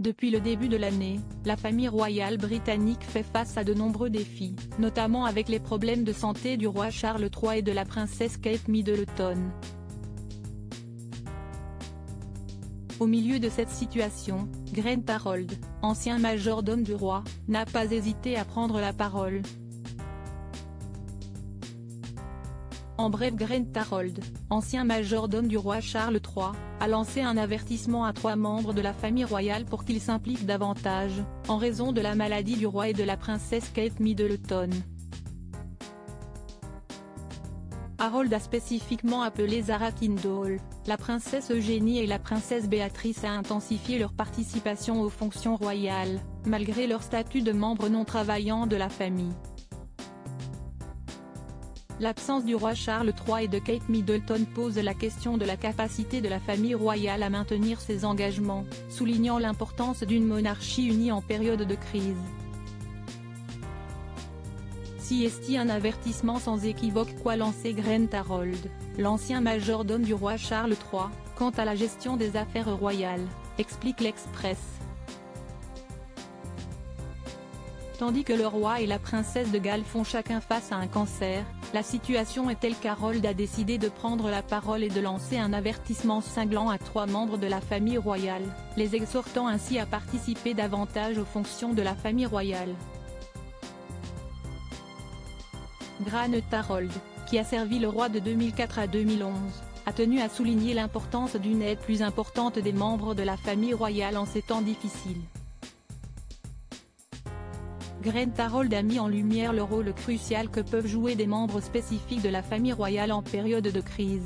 Depuis le début de l'année, la famille royale britannique fait face à de nombreux défis, notamment avec les problèmes de santé du roi Charles III et de la princesse Kate Middleton. Au milieu de cette situation, Grant Harold, ancien majordome du roi, n'a pas hésité à prendre la parole. En bref, Grant Harold, ancien majordome du roi Charles III, a lancé un avertissement à 3 membres de la famille royale pour qu'ils s'impliquent davantage, en raison de la maladie du roi et de la princesse Kate Middleton. Harold a spécifiquement appelé Zara Kindle, la princesse Eugénie et la princesse Béatrice à intensifier leur participation aux fonctions royales, malgré leur statut de membres non travaillants de la famille. L'absence du roi Charles III et de Kate Middleton pose la question de la capacité de la famille royale à maintenir ses engagements, soulignant l'importance d'une monarchie unie en période de crise. Si est un avertissement sans équivoque qu'a lancé Grant Harold, l'ancien majordome du roi Charles III, quant à la gestion des affaires royales, explique l'Express. Tandis que le roi et la princesse de Galles font chacun face à un cancer, la situation est telle qu'Harold a décidé de prendre la parole et de lancer un avertissement cinglant à 3 membres de la famille royale, les exhortant ainsi à participer davantage aux fonctions de la famille royale. Grant Harold, qui a servi le roi de 2004 à 2011, a tenu à souligner l'importance d'une aide plus importante des membres de la famille royale en ces temps difficiles. Grant Harold a mis en lumière le rôle crucial que peuvent jouer des membres spécifiques de la famille royale en période de crise.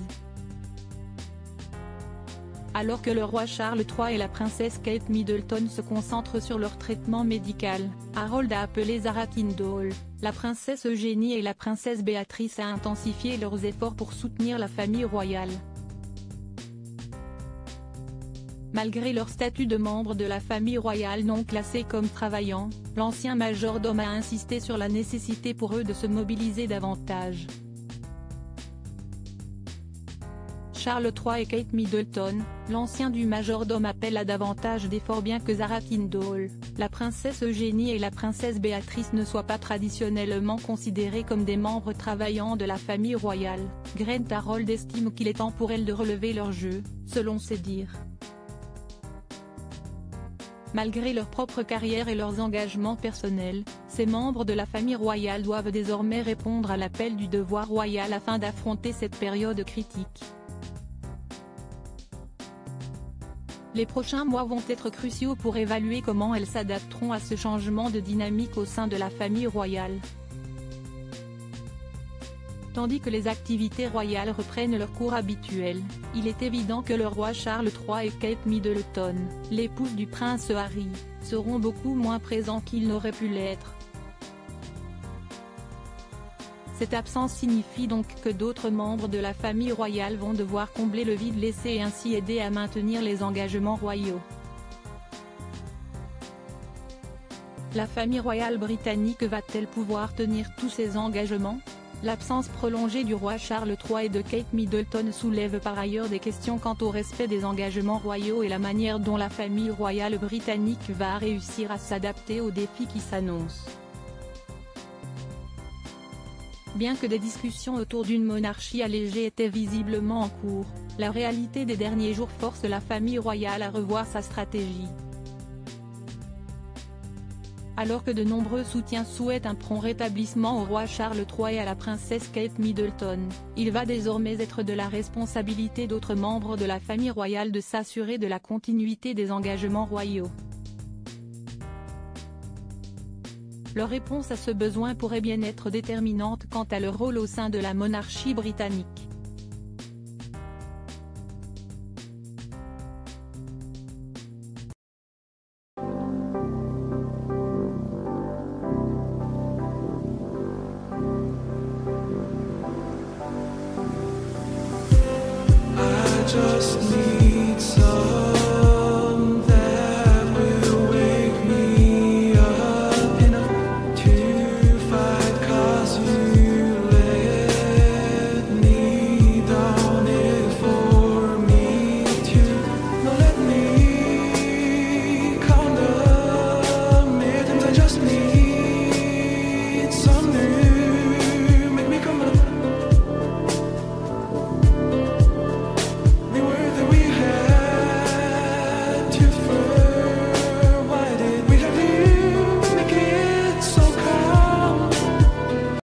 Alors que le roi Charles III et la princesse Kate Middleton se concentrent sur leur traitement médical, Harold a appelé Zara Kindle, la princesse Eugénie et la princesse Béatrice à intensifier leurs efforts pour soutenir la famille royale. Malgré leur statut de membre de la famille royale non classés comme travaillants, l'ancien majordome a insisté sur la nécessité pour eux de se mobiliser davantage. Charles III et Kate Middleton, l'ancien du majordome appelle à davantage d'efforts bien que Zara Kindle, la princesse Eugénie et la princesse Béatrice ne soient pas traditionnellement considérées comme des membres travaillants de la famille royale. Grant Harold estime qu'il est temps pour elles de relever leur jeu, selon ses dires. Malgré leur propre carrière et leurs engagements personnels, ces membres de la famille royale doivent désormais répondre à l'appel du devoir royal afin d'affronter cette période critique. Les prochains mois vont être cruciaux pour évaluer comment elles s'adapteront à ce changement de dynamique au sein de la famille royale. Tandis que les activités royales reprennent leur cours habituel, il est évident que le roi Charles III et Kate Middleton, l'épouse du prince Harry, seront beaucoup moins présents qu'ils n'auraient pu l'être. Cette absence signifie donc que d'autres membres de la famille royale vont devoir combler le vide laissé et ainsi aider à maintenir les engagements royaux. La famille royale britannique va-t-elle pouvoir tenir tous ses engagements ? L'absence prolongée du roi Charles III et de Kate Middleton soulève par ailleurs des questions quant au respect des engagements royaux et la manière dont la famille royale britannique va réussir à s'adapter aux défis qui s'annoncent. Bien que des discussions autour d'une monarchie allégée étaient visiblement en cours, la réalité des derniers jours force la famille royale à revoir sa stratégie. Alors que de nombreux soutiens souhaitent un prompt rétablissement au roi Charles III et à la princesse Kate Middleton, il va désormais être de la responsabilité d'autres membres de la famille royale de s'assurer de la continuité des engagements royaux. Leur réponse à ce besoin pourrait bien être déterminante quant à leur rôle au sein de la monarchie britannique. Just need